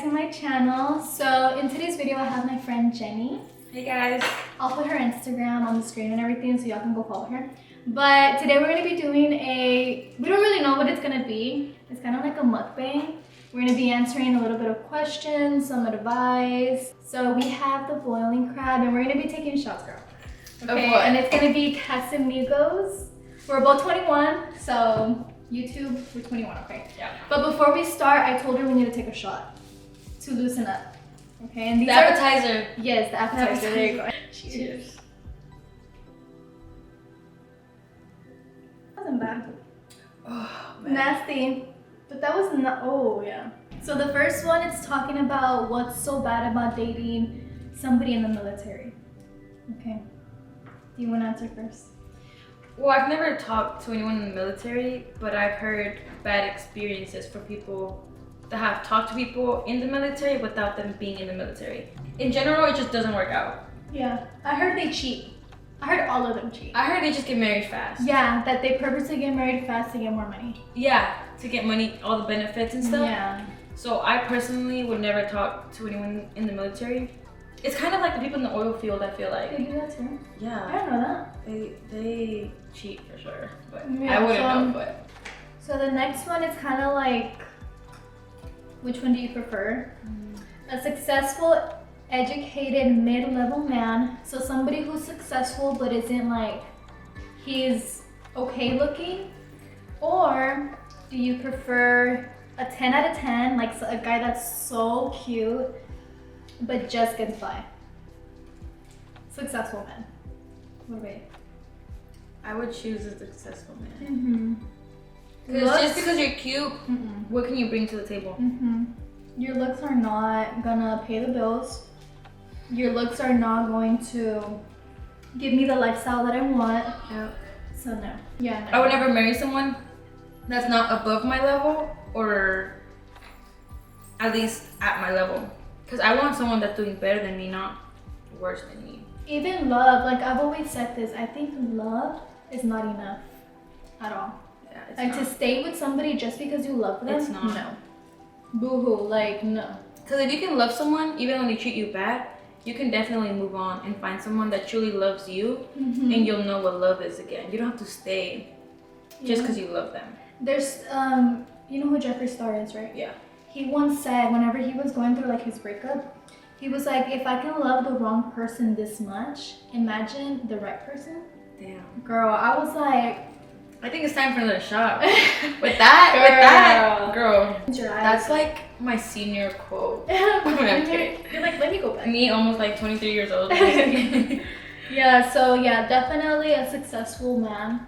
to my channel. So in today's video I have my friend Jenny. Hey guys. I'll put her Instagram on the screen and everything so y'all can go follow her. But today we're going to be doing we don't really know what it's going to be. It's kind of like a mukbang. We're going to be answering a little bit of questions, some advice. So we have the boiling crab and we're going to be taking shots, girl. Okay, and it's going to be Casamigos. We're both 21, so YouTube, we're 21, okay? Yeah. But before we start, I told her we need to take a shot to loosen up. Okay, and these the appetizer. Yes, the appetizer. There you go. Cheers. That wasn't bad. Oh, man. Nasty. But that was not. Oh, yeah. So the first one, it's talking about what's so bad about dating somebody in the military. Okay. Do you want to answer first? Well, I've never talked to anyone in the military, but I've heard bad experiences for people that have talked to people in the military without them being in the military. In general, it just doesn't work out. Yeah. I heard they cheat. I heard all of them cheat. I heard they just get married fast. Yeah, that they purposely get married fast to get more money. Yeah, to get money, all the benefits and stuff. Yeah. So I personally would never talk to anyone in the military. It's kind of like the people in the oil field, I feel like. They do that too? Yeah. I don't know that. They cheat for sure, but Yeah, I wouldn't know, but. So the next one is kind of like, which one do you prefer? A successful, educated, mid-level man. So somebody who's successful but isn't like, he's okay looking. Or do you prefer a 10 out of 10, like a guy that's so cute but just gets by? Successful man. What about you? I would choose a successful man. Mm-hmm. Because just because you're cute, what can you bring to the table? Your looks are not gonna pay the bills. Your looks are not going to give me the lifestyle that I want. Yep. So no. Yeah. No. I would never marry someone that's not above my level or at least at my level. Because I want someone that's doing better than me, not worse than me. Even love, like I've always said this, I think love is not enough at all. Yeah, it's like not. to stay with somebody just because you love them, It's not. No. Boo-hoo, like no. Because if you can love someone, even when they treat you bad, you can definitely move on and find someone that truly loves you, and you'll know what love is again. You don't have to stay just because you love them. There's, you know who Jeffree Star is, right? Yeah. He once said, whenever he was going through like his breakup, he was like, if I can love the wrong person this much, imagine the right person. Damn. Girl, I was like, I think it's time for another shot. With that, girl, that's like my senior quote. I'm kidding. You're like, let me go back. Me, almost like 23 years old. Yeah, so yeah, definitely a successful man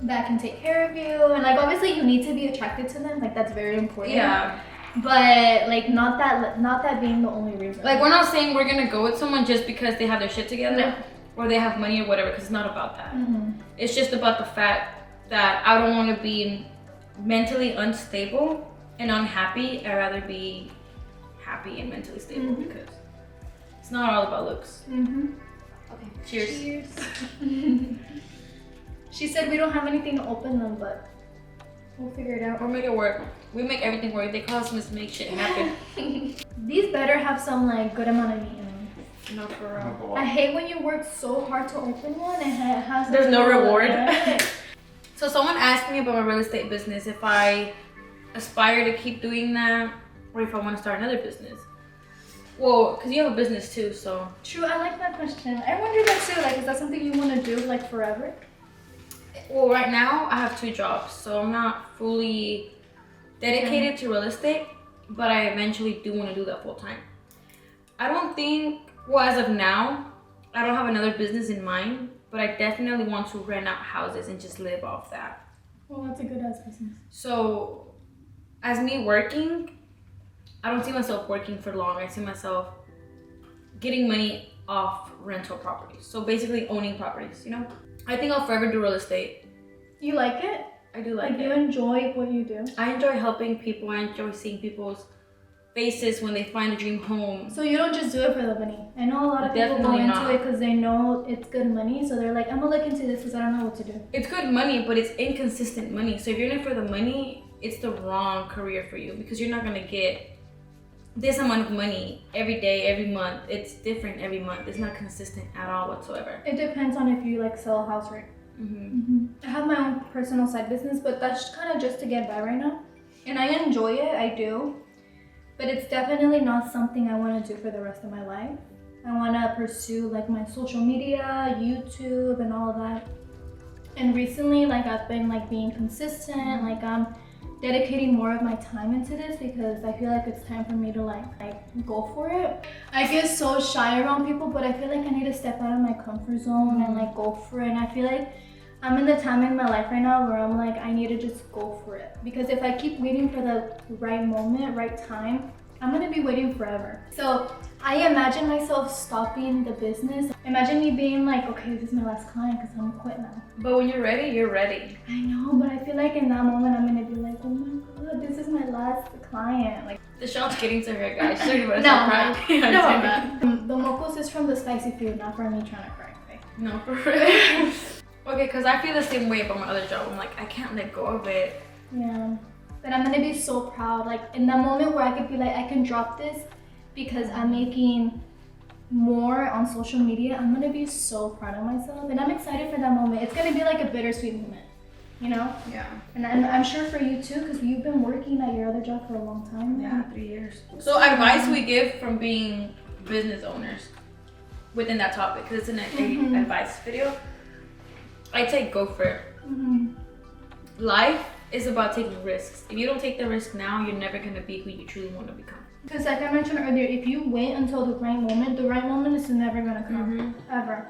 that can take care of you. And like, obviously you need to be attracted to them. Like, that's very important. Yeah. But like, not that being the only reason. Like, we're not saying we're gonna go with someone just because they have their shit together. No. Or they have money or whatever, because it's not about that. It's just about the fact that I don't want to be mentally unstable and unhappy. I'd rather be happy and mentally stable because it's not all about looks. Okay, cheers. She said we don't have anything to open them, but we'll figure it out. We'll make it work. We make everything work. They call us to make shit happen. These better have some like good amount of meat in them. No, for real. I hate when you work so hard to open one and it has There's no reward. So someone asked me about my real estate business, if I aspire to keep doing that or if I want to start another business. Well, because you have a business too, so. True, I like that question. I wonder that too, like, is that something you want to do like forever? Well, right now I have 2 jobs, so I'm not fully dedicated to real estate, but I eventually do want to do that full time. I don't think, well, as of now, I don't have another business in mind, but I definitely want to rent out houses and just live off that. Well, that's a good ass business. So, as me working, I don't see myself working for long. I see myself getting money off rental properties. So basically owning properties, you know? I think I'll forever do real estate. You like it? I do like it. You enjoy what you do? I enjoy helping people. I enjoy seeing people's faces when they find a dream home. So you don't just do it for the money. I know a lot of people go into it because they know it's good money. So they're like, I'm gonna look into this because I don't know what to do. It's good money, but it's inconsistent money. So if you're in it for the money, it's the wrong career for you because you're not gonna get this amount of money every day, every month. It's different every month. It's not consistent at all whatsoever. It depends on if you like sell a house, right? I have my own personal side business, but that's kind of just to get by right now. And I enjoy it, I do. But it's definitely not something I want to do for the rest of my life. I want to pursue like my social media, YouTube, and all of that. And recently, like I've been like being consistent, like I'm dedicating more of my time into this because I feel like it's time for me to like go for it. I get so shy around people, but I feel like I need to step out of my comfort zone and like go for it. And I feel like I'm in the time in my life right now where I'm like, I need to just go for it. Because if I keep waiting for the right moment, right time, I'm gonna be waiting forever. So I imagine myself stopping the business. Imagine me being like, okay, this is my last client because I'm gonna quit now. But when you're ready, you're ready. I know, but I feel like in that moment, I'm gonna be like, oh my God, this is my last client. Like, The shot's getting to her, guys. She's already no, I'm not. The mocos is from the spicy food, not from me trying to cry. Okay? No, for real. Okay, because I feel the same way about my other job. I'm like, I can't let go of it. Yeah, but I'm gonna be so proud. Like in that moment where I could be like, I can drop this because I'm making more on social media, I'm gonna be so proud of myself. And I'm excited for that moment. It's gonna be like a bittersweet moment, you know? Yeah. And I'm sure for you too, because you've been working at your other job for a long time. Yeah, 3 years. So advice we give from being business owners within that topic, because it's an advice video. I say go for it. Life is about taking risks. If you don't take the risk now, you're never gonna be who you truly want to become. Because like I mentioned earlier, if you wait until the right moment is never gonna come, ever.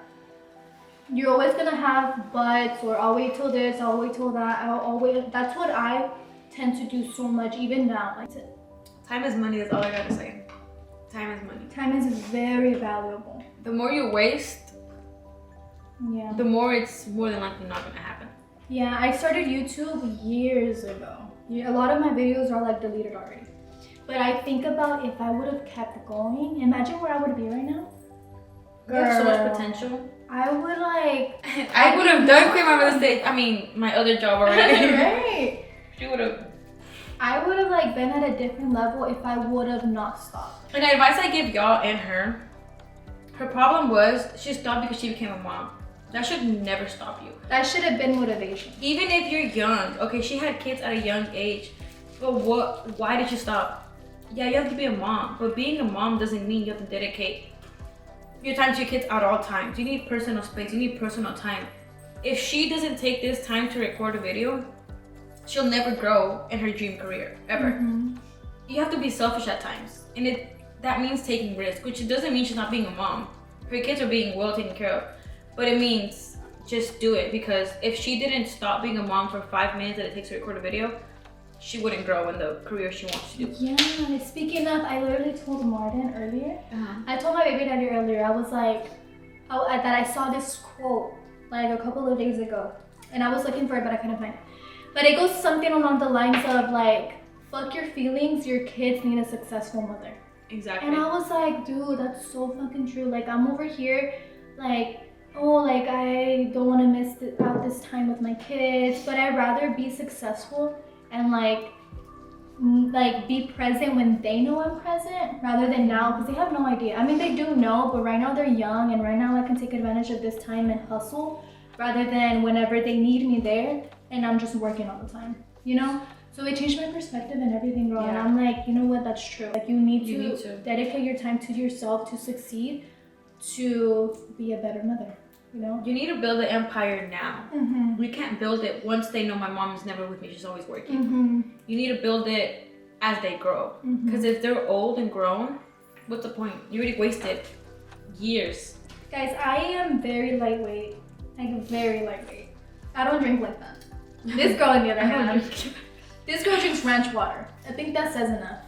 You're always gonna have buts, or I'll wait till this, I'll wait till that, I'll wait. That's what I tend to do so much, even now. Like, time is money, that's all I gotta say. Time is money. time is very valuable. The more you waste, Yeah. the more it's more than likely not gonna happen. Yeah, I started YouTube years ago. A lot of my videos are like deleted already. But I think about if I would have kept going, imagine where I would be right now. You have so much potential. I would like... I would have done quit my real estate, my other job already. Right. She would have. I would have like been at a different level if I would have not stopped. And the advice I give y'all and her problem was she stopped because she became a mom. That should never stop you. That should have been motivation. Even if you're young, okay, she had kids at a young age, but why did you stop? Yeah, you have to be a mom, but being a mom doesn't mean you have to dedicate your time to your kids at all times. You need personal space, you need personal time. If she doesn't take this time to record a video, she'll never grow in her dream career, ever. You have to be selfish at times, and that means taking risks, which doesn't mean she's not being a mom. Her kids are being well taken care of, but it means just do it, because if she didn't stop being a mom for 5 minutes that it takes to record a video, she wouldn't grow in the career she wants to do. Yeah, speaking of, I literally told Martin earlier. I told my baby daddy earlier, I was like, that I saw this quote like a couple of days ago, and I was looking for it, but I couldn't find it. But it goes something along the lines of like, fuck your feelings, your kids need a successful mother. Exactly. And I was like, dude, that's so fucking true. Like, I'm over here, like, oh, like, I don't want to miss out this time with my kids, but I'd rather be successful and like be present when they know I'm present rather than now, because they have no idea. I mean, they do know, but right now they're young, and right now I can take advantage of this time and hustle rather than whenever they need me there and I'm just working all the time, you know? So it changed my perspective and everything, girl. And I'm like, you know what, that's true. Like, you need to dedicate your time to yourself to succeed, to be a better mother, you know? You need to build an empire now. We can't build it once they know my mom is never with me, she's always working. You need to build it as they grow. Because if they're old and grown, what's the point? You already wasted years. Guys, I am very lightweight. Like, very lightweight. I don't drink like that. This girl, on the other hand, this girl drinks ranch water. I think that says enough.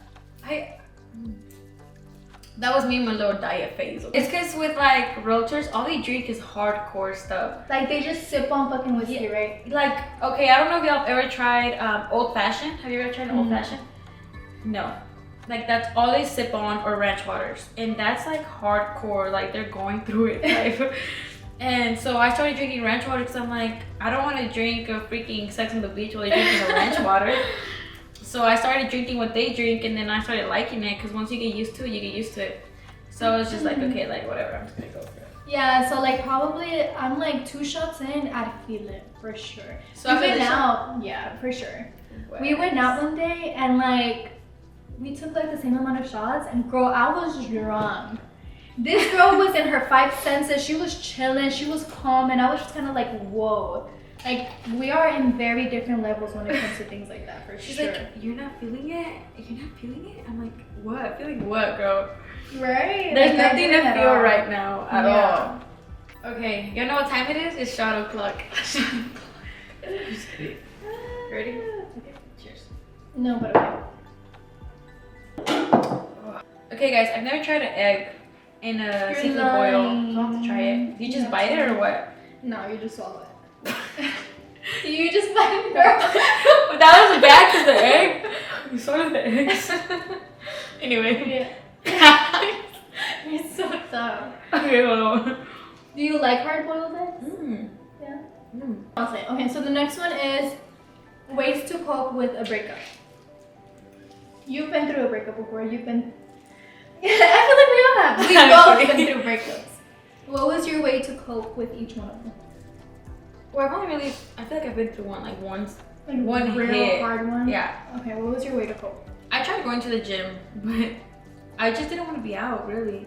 That was me in my little diet phase. It's because with like realtors, all they drink is hardcore stuff. Like, they just sip on fucking whiskey, right? Like, okay, I don't know if y'all have ever tried old fashioned. Have you ever tried old fashioned? No. Like, that's all they sip on, or ranch waters. And that's like hardcore, like they're going through it. Like, and so I started drinking ranch water because I'm like, I don't want to drink a freaking Sex on the Beach while you're drinking a ranch water. So I started drinking what they drink, and then I started liking it because once you get used to it, you get used to it. So it's just like, okay, like whatever, I'm just gonna go for it. Yeah, so like probably I'm like 2 shots in, I'd feel it for sure. So we went out, yeah, for sure. What? We went out one day and like we took like the same amount of shots, and girl, I was drunk. This girl was in her 5 senses. She was chilling, she was calm, and I was just kind of like, whoa. Like, we are in very different levels when it comes to things like that, for She's sure. like, you're not feeling it? You're not feeling it? I'm like, what? Feeling what, girl? Right? There's like, nothing to feel all. right now at all. Okay, you know what time it is? It's shot o'clock. Just kidding. Ready? Okay, cheers. No, but okay. Okay, guys, I've never tried an egg in a seafood boil. So I'll have to try it. Do you just bite it or what? No, you just swallow it. You just bite it, girl. But that was bad because the egg. You swallowed the eggs. Anyway. Yeah. You're so dumb. Okay, hold on. Do you like hard-boiled eggs? Yeah. I'll say. Okay, so the next one is ways to cope with a breakup. You've been through a breakup before. You've been. I feel like we all have. We've both been through breakups. What was your way to cope with each one of them? Well, I've only really. I feel like I've been through one like once. Like one real hit. hard one? Yeah. Okay, what was your way to cope? I tried going to the gym, but I just didn't want to be out really.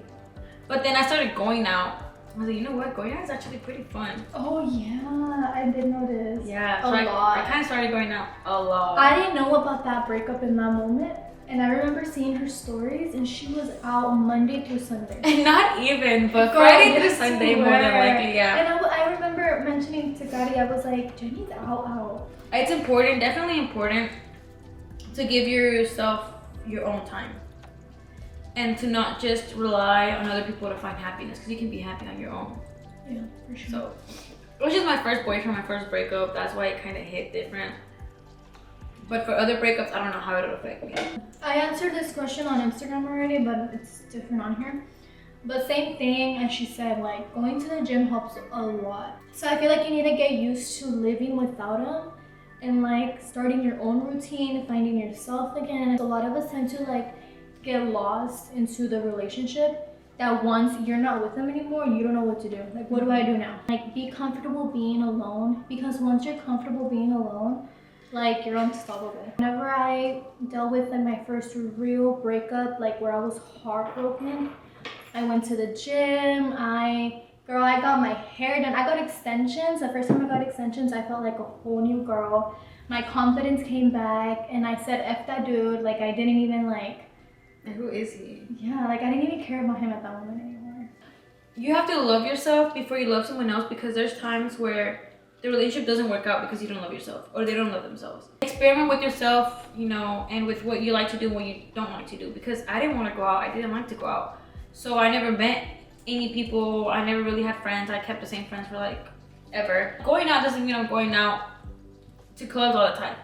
But then I started going out. I was like, you know what? Going out is actually pretty fun. Oh yeah, I did notice. Yeah, a so lot. I kind of started going out a lot. I didn't know about that breakup in that moment, and I remember seeing her stories, and she was out Monday through Sunday. And not even, but Girl, Friday through yes, Sunday you more than were. likely, yeah. And I remember mentioning to Gadi, I was like, Jenny's out. It's important, definitely important, to give yourself your own time. And to not just rely on other people to find happiness, because you can be happy on your own. Yeah, for sure. So, it was just my first boyfriend, my first breakup. That's why it kind of hit different. But for other breakups, I don't know how it'll affect me. I answered this question on Instagram already, but it's different on here. But same thing as she said, like going to the gym helps a lot. So I feel like you need to get used to living without them and like starting your own routine, finding yourself again. A lot of us tend to like get lost into the relationship that once you're not with them anymore, you don't know what to do. Like, what do I do now? Like, be comfortable being alone, because once you're comfortable being alone, like, you're unstoppable. Whenever I dealt with like my first real breakup, like where I was heartbroken, I went to the gym. I got my hair done. I got extensions. The first time I got extensions, I felt like a whole new girl. My confidence came back, and I said, F that dude. Like, I didn't even like. And who is he? Yeah, like I didn't even care about him at that moment anymore. You have to love yourself before you love someone else, because there's times where the relationship doesn't work out because you don't love yourself or they don't love themselves. Experiment with yourself, you know, and with what you like to do and what you don't like to do, because I didn't want to go out. I didn't like to go out. So I never met any people. I never really had friends. I kept the same friends for like ever. Going out doesn't mean I'm going out to clubs all the time.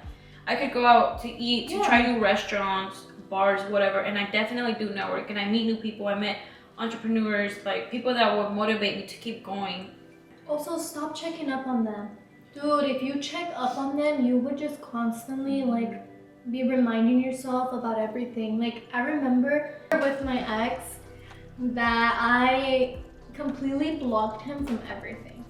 I could go out to eat, to try new restaurants, bars, whatever, and I definitely do network and I meet new people. I met entrepreneurs, like people that would motivate me to keep going. Also, stop checking up on them. Dude, if you check up on them, you would just constantly like be reminding yourself about everything. Like, I remember with my ex that I completely blocked him from everything.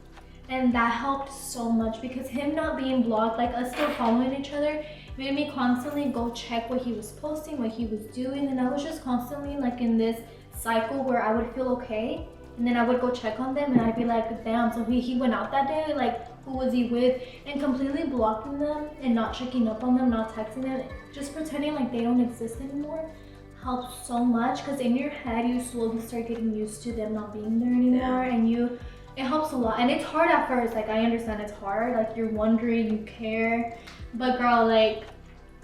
And that helped so much, because him not being blocked, like us still following each other, made me constantly go check what he was posting, what he was doing, and I was just constantly like in this cycle where I would feel okay, and then I would go check on them and I'd be like, damn, so he went out that day, like who was he with? And completely blocking them and not checking up on them, not texting them, just pretending like they don't exist anymore helps so much, because in your head you slowly start getting used to them not being there anymore, and it helps a lot. And it's hard at first, like I understand it's hard, like you're wondering, you care, but girl, like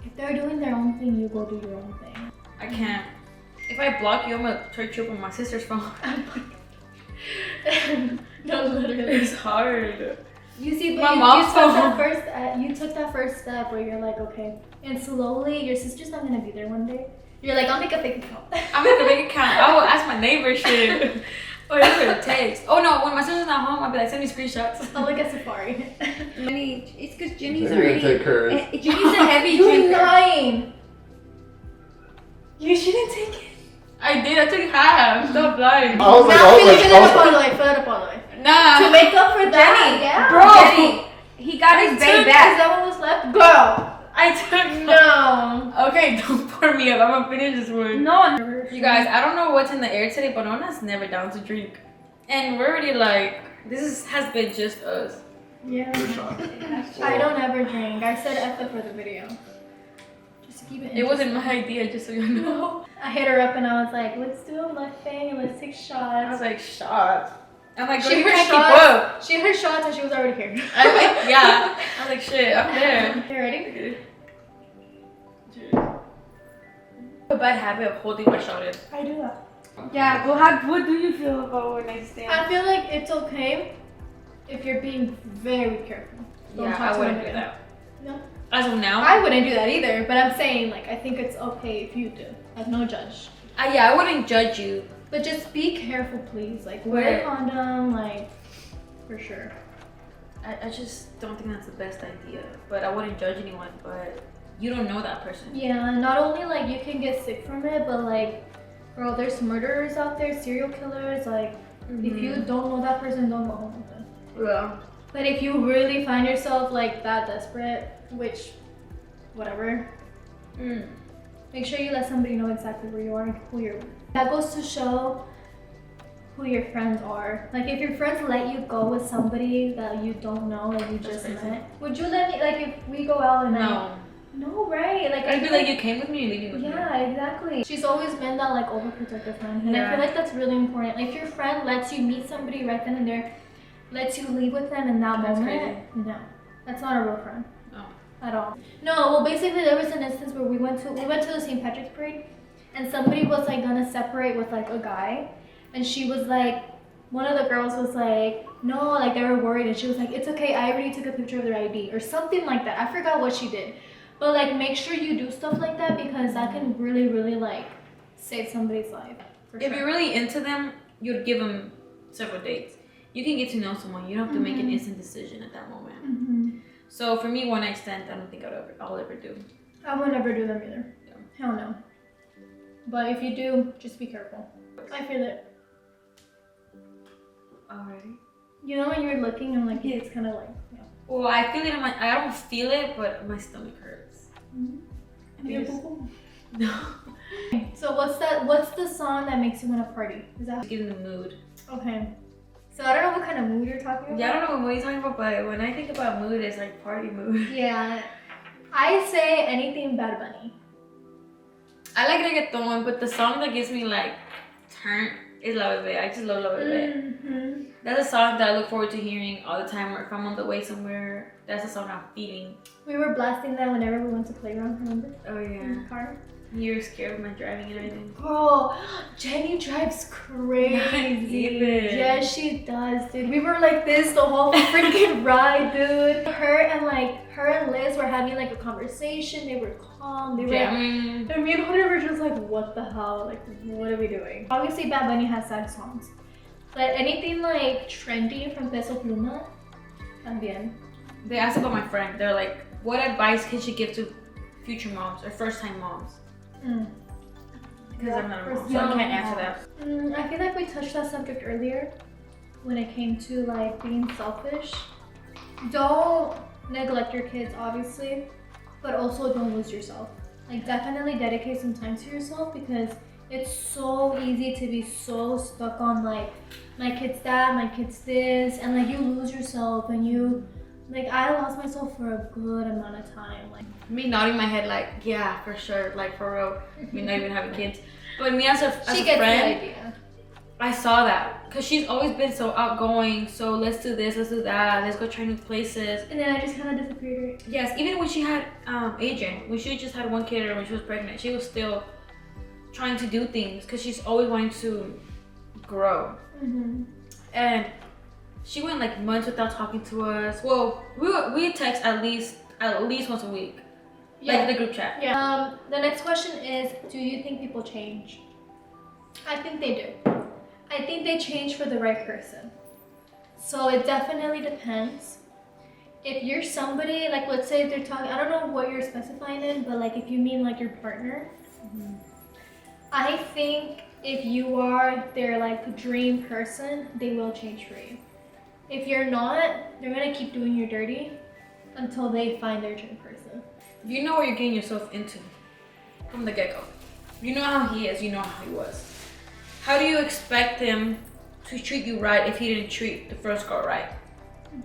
if they're doing their own thing, you go do your own thing. I can't. If I block you, I'm gonna search you up on my sister's phone. No, literally. It's hard. You see, my but mom's you took that first step where you're like, okay, and slowly your sister's not gonna be there one day. You're like, I'll make a fake account. I'll make a big account. I will ask my neighbor shit. Oh, that's what it takes. Oh no, when my sister's not home, I'll be like, send me screenshots. I'll look at Safari. Jenny, it's because Jenny's They're gonna already. take hers. Jenny's a heavy You're drinker. lying. You shouldn't take it. I did, I took half. Stop lying. I was like, Now fill it up oh. all the way. Fill it up all the way. Nah. To make up for that, yeah. Bro. Jenny, he got his bae Is back. that what was left? Girl. I took No. Okay, don't pour me up. I'm gonna finish this one. No. You guys, I don't know what's in the air today, but Nona's never down to drink. And we're already like, has been just us. Yeah. Good shot. I don't ever drink. I said F it for the video. Just to keep it It wasn't interesting. my idea, just so you know. I hit her up and I was like, let's do a mukbang and let's take shots. I was like, shots. I'm like, girl, She you heard can't keep shots. up. She heard shots and she was already here. I was like, yeah. I was like, shit, I'm there. You ready? A bad habit of holding my shot in. I do that. Yeah, well, what do you feel about one night stand? I feel like it's okay if you're being very careful. Don't Yeah, talk I to wouldn't them do again. that. No. As of now, I wouldn't do that either, but I'm saying like I think it's okay if you do. Like no judge. yeah, I wouldn't judge you. But just be careful, please. Like wear a condom, like for sure. I just don't think that's the best idea. But I wouldn't judge anyone, but you don't know that person. Yeah, not only like you can get sick from it, but like, girl, there's murderers out there, serial killers. Like, if you don't know that person, don't go home with them. Yeah. But if you really find yourself like that desperate, which, whatever, make sure you let somebody know exactly where you are and who you're with. That goes to show who your friends are. Like, if your friends let you go with somebody that you don't know, that you just crazy. met, would you let me? Like, if we go out and no, right? Like, I'd I be feel like, you came with me, you're leaving with me. yeah, exactly. She's always been that like overprotective friend, and I feel like that's really important. Like, if your friend lets you meet somebody right then and there, lets you leave with them in that That's moment, crazy. no, that's not a real friend. No. At all. No, well, basically there was an instance where we went to the St. Patrick's Parade, and somebody was like gonna separate with like a guy, and she was like, one of the girls was like, no, like they were worried, and she was like, it's okay, I already took a picture of their ID or something like that. I forgot what she did. But like, make sure you do stuff like that because that can really, really like save somebody's life. For If sure. you're really into them, you'd give them several dates. You can get to know someone. You don't have to make an instant decision at that moment. So for me, one night stand, I don't think I'll ever do. I would never do them either. Yeah. Hell no. But if you do, just be careful. I feel it. Alrighty. You know when you're looking and like it's kind of like Well, I feel it in my. I don't feel it, but my stomach hurts. I think it's- No. Okay, so what's the song that makes you want to party? Is that Get in the mood. okay? So I don't know what kind of mood you're talking about. Yeah, I don't know what you're talking about, but when I think about mood, it's like party mood. Yeah, I say anything Bad Bunny. I like reggaeton, but the song that gives me like turn is La Bebé. I just love La Bebé. That's a song that I look forward to hearing all the time, or if I'm on the way somewhere, that's a song I'm feeling. We were blasting that whenever we went to playground. Remember? Oh In yeah. the car. You're scared of my driving and everything. Girl, Jenny drives crazy. Not even. Yes, she does, dude. We were like this the whole freaking ride, dude. Her and Liz were having like a conversation. They were calm. They were. Jamming. And me and Hunter were just like, what the hell? Like, what are we doing? Obviously, Bad Bunny has sad songs. But anything like trendy from Peso Pluma, también. They asked about my friend. They're like, what advice can she give to future moms or first-time moms? Because I'm not a mom, so I can't answer that. I feel like we touched that subject earlier when it came to like being selfish. Don't neglect your kids, obviously, but also don't lose yourself. Like, definitely dedicate some time to yourself because it's so easy to be so stuck on like my kid's that, my kid's this, and like you lose yourself and you like I lost myself for a good amount of time. Like Me nodding my head like, yeah, for sure, like for real. Me not even having kids. But me as a she friend, gets the idea. I saw that. Because she's always been so outgoing. So let's do this, let's do that. Let's go try new places. And then I just kind of disappeared. Yes, even when she had Adrian, when she just had one kid or when she was pregnant, she was still trying to do things because she's always wanting to grow. And she went like months without talking to us. Well, we text at least once a week, like the group chat. Yeah. The next question is, do you think people change? I think they do. I think they change for the right person. So it definitely depends. If you're somebody, like let's say they're talking, I don't know what you're specifying in, but like if you mean like your partner, I think if you are their like dream person, they will change for you. If you're not, they're gonna keep doing you dirty until they find their dream person. You know what you're getting yourself into from the get-go. You know how he is, you know how he was. How do you expect him to treat you right if he didn't treat the first girl right?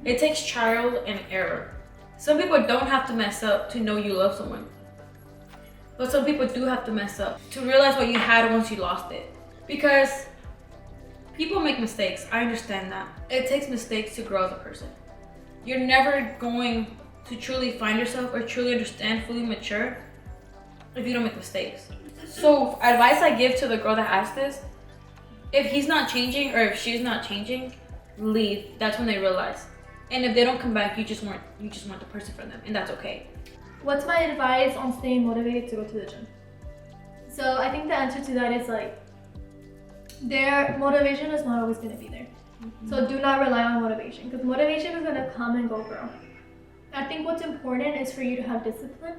It takes trial and error. Some people don't have to mess up to know you love someone. But some people do have to mess up to realize what you had once you lost it. Because people make mistakes, I understand that. It takes mistakes to grow as a person. You're never going to truly find yourself or truly understand, fully mature if you don't make mistakes. So advice I give to the girl that asked this, if he's not changing or if she's not changing, leave. That's when they realize. And if they don't come back, you just weren't the person for them, and that's okay. What's my advice on staying motivated to go to the gym? So I think the answer to that is like, their motivation is not always going to be there. So do not rely on motivation, because motivation is going to come and go, girl. I think what's important is for you to have discipline.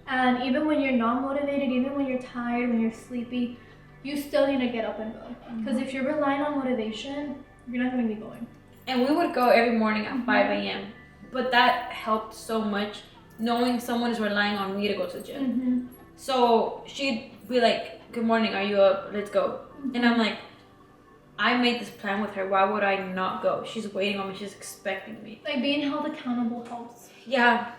And even when you're not motivated, even when you're tired, when you're sleepy, you still need to get up and go. Because if you're relying on motivation, you're not going to be going. And we would go every morning at 5 a.m. But that helped so much, knowing someone is relying on me to go to the gym. So she'd be like, good morning, are you up? Let's go. And I'm like, I made this plan with her. Why would I not go? She's waiting on me. She's expecting me. Like being held accountable helps. Yeah.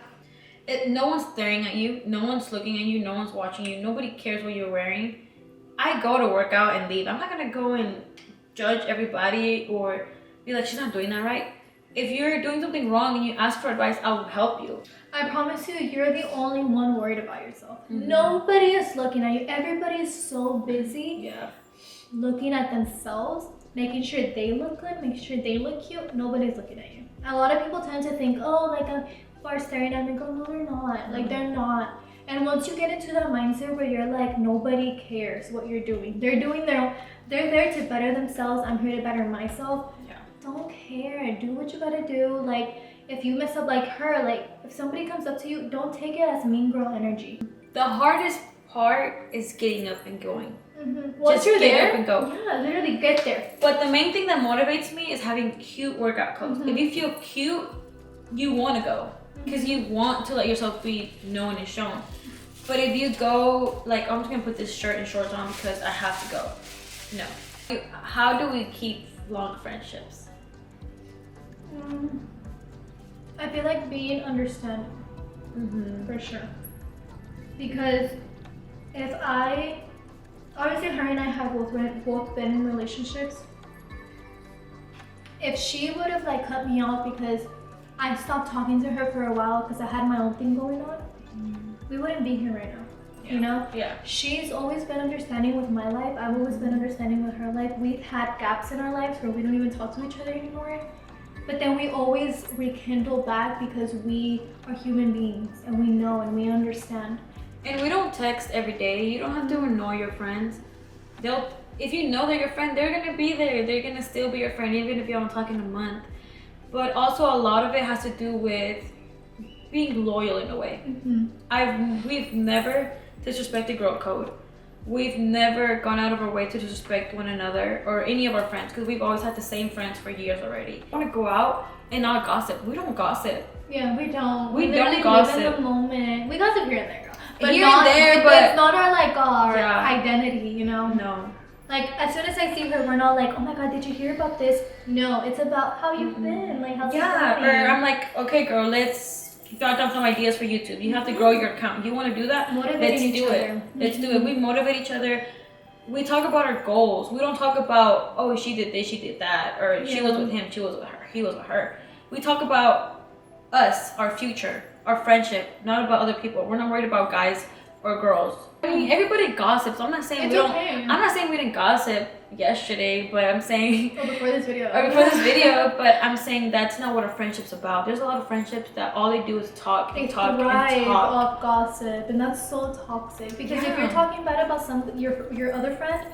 No one's staring at you. No one's looking at you. No one's watching you. Nobody cares what you're wearing. I go to work out and leave. I'm not going to go and judge everybody or be like, she's not doing that right. If you're doing something wrong and you ask for advice, I'll help you. I promise you, you're the only one worried about yourself. Nobody is looking at you. Everybody is so busy looking at themselves, making sure they look good, making sure they look cute. Nobody's looking at you. A lot of people tend to think, oh, like people are staring at me. Go, no, they're not. Like they're not. And once you get into that mindset where you're like, nobody cares what you're doing. They're doing their own. They're there to better themselves. I'm here to better myself. Don't care. Do what you gotta do. Like, if you mess up like her, like, if somebody comes up to you, don't take it as mean girl energy. The hardest part is getting up and going. Once you're get there, up and go. yeah, literally get there. But the main thing that motivates me is having cute workout clothes. If you feel cute, you want to go. Because you want to let yourself be known and shown. But if you go, like, I'm just going to put this shirt and shorts on because I have to go. No. How do we keep long friendships? I feel like being understanding, for sure. Because if obviously her and I have both been in relationships. If she would have like cut me off because I stopped talking to her for a while because I had my own thing going on, we wouldn't be here right now. You know? Yeah. She's always been understanding with my life. I've always been understanding with her life. We've had gaps in our lives where we don't even talk to each other anymore. But then we always rekindle back because we are human beings and we know and we understand. And we don't text every day. You don't have to annoy your friends. If you know they're your friend, they're gonna be there. They're gonna still be your friend even if you don't talk in a month. But also a lot of it has to do with being loyal in a way. We've never disrespected girl code. We've never gone out of our way to disrespect one another or any of our friends because we've always had the same friends for years already. I want to go out and not gossip. We don't gossip. Yeah, we don't. We literally don't gossip. Live in the moment. We gossip here and there, girl. But Here and there, but it's not our identity, you know? No. Like, as soon as I see her, we're not like, oh my god, did you hear about this? No, it's about how you've been, like how's it going? Or I'm like, okay girl, let's jot down some ideas for YouTube. You have to grow your account. You want to do that? Let's do it. Let's do it. We motivate each other. We talk about our goals. We don't talk about, oh, she did this, she did that, or she was with him, she was with her, he was with her. We talk about us, our future, our friendship, not about other people. We're not worried about guys or girls. I mean, everybody gossips. I'm not saying I'm not saying we didn't gossip yesterday, but I'm saying before this video. But I'm saying that's not what a friendship's about. There's a lot of friendships that all they do is talk and talk and talk. Off gossip, and that's so toxic. Because if you're talking bad about your other friend,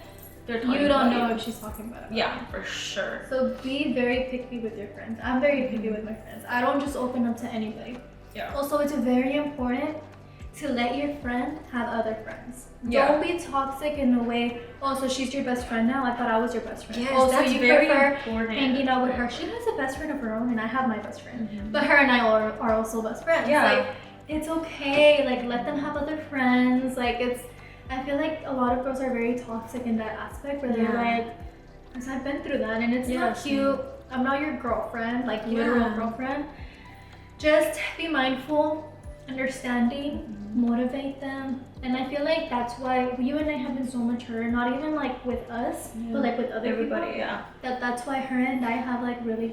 they're talking you don't about know you. if she's talking about it. Yeah, for sure. So be very picky with your friends. I'm very picky with my friends. I don't just open up to anybody. Yeah. Also, it's very important to let your friend have other friends. Yeah. Don't be toxic in a way, oh, so she's your best friend now? I thought I was your best friend. Yes, oh, so that's you very prefer important. hanging out with her. She has a best friend of her own and I have my best friend. But her and I are also best friends. Yeah. Like, it's okay. Like, let them have other friends. Like, I feel like a lot of girls are very toxic in that aspect where they're like, because I've been through that and it's not cute. I'm not your girlfriend, like literal girlfriend. Just be mindful, understanding, motivate them. And I feel like that's why you and I have been so mature, not even like with us, but like with other Everybody, people. yeah. That's why her and I have like really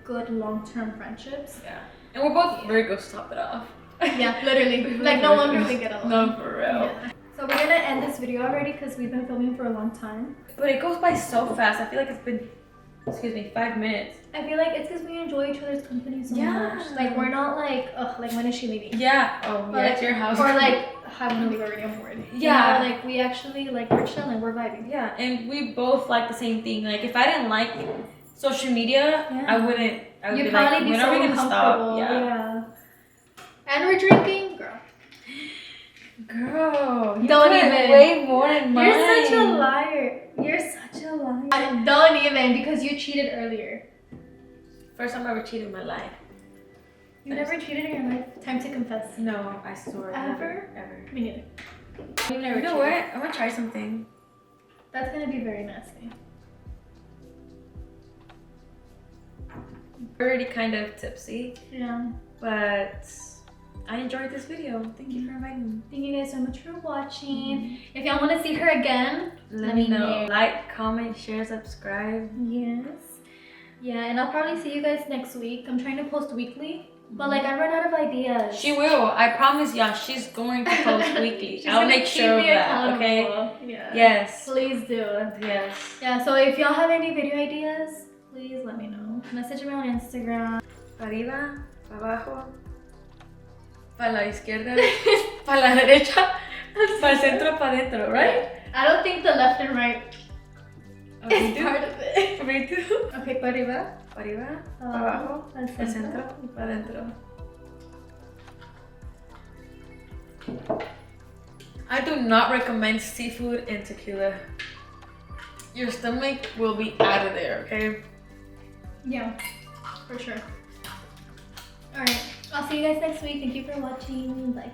good long-term friendships. Yeah. And we're both very good to top it off. Yeah, literally. Like no wonder we get along. No, for real. Yeah. So we're gonna end this video already because we've been filming for a long time. But it goes by so fast. I feel like it's been, 5 minutes. I feel like it's because we enjoy each other's company so Yeah. much. Like we're not like, ugh, like when is she leaving? Yeah. Oh, But, yeah, it's your house. Or like, I want to leave already, I'm bored. Yeah. You know, like we actually like we're chilling, we're vibing. Yeah, and we both like the same thing. Like if I didn't like social media, I would You'd be probably like, be when so are we gonna uncomfortable. stop? Yeah. And we're drinking, girl. Girl, you Don't put even. way more than mine. You're such a liar. You're such a liar. Don't even because you cheated earlier. First time I ever cheated in my life. You never cheated in your life. Time to confess. No, I swear. Ever? Ever. Me neither. You You never know cheated. what? I'm gonna try something. That's gonna be very nasty. We're already kind of tipsy, Yeah. but I enjoyed this video. Thank you for inviting me. Thank you guys so much for watching. If y'all want to see her again, Let me know. Like, comment, share, subscribe. Yes. Yeah, and I'll probably see you guys next week. I'm trying to post weekly, but like I run out of ideas. She will. I promise y'all, she's going to post weekly. She's I'll gonna make keep sure of me that, okay? accountable. Yeah. Yes. Please do. Yes. Yeah, so if y'all have any video ideas, please let me know. Message me on Instagram. Para arriba, para abajo, para la izquierda, para la derecha, para el centro, para adentro, right? I don't think the left and right Okay, is part of it. Me too. Okay, para arriba, Para arriba, para abajo, al para el centro y para adentro. I do not recommend seafood and tequila. Your stomach will be out of there, okay? Yeah, for sure. Alright, I'll see you guys next week. Thank you for watching. Bye.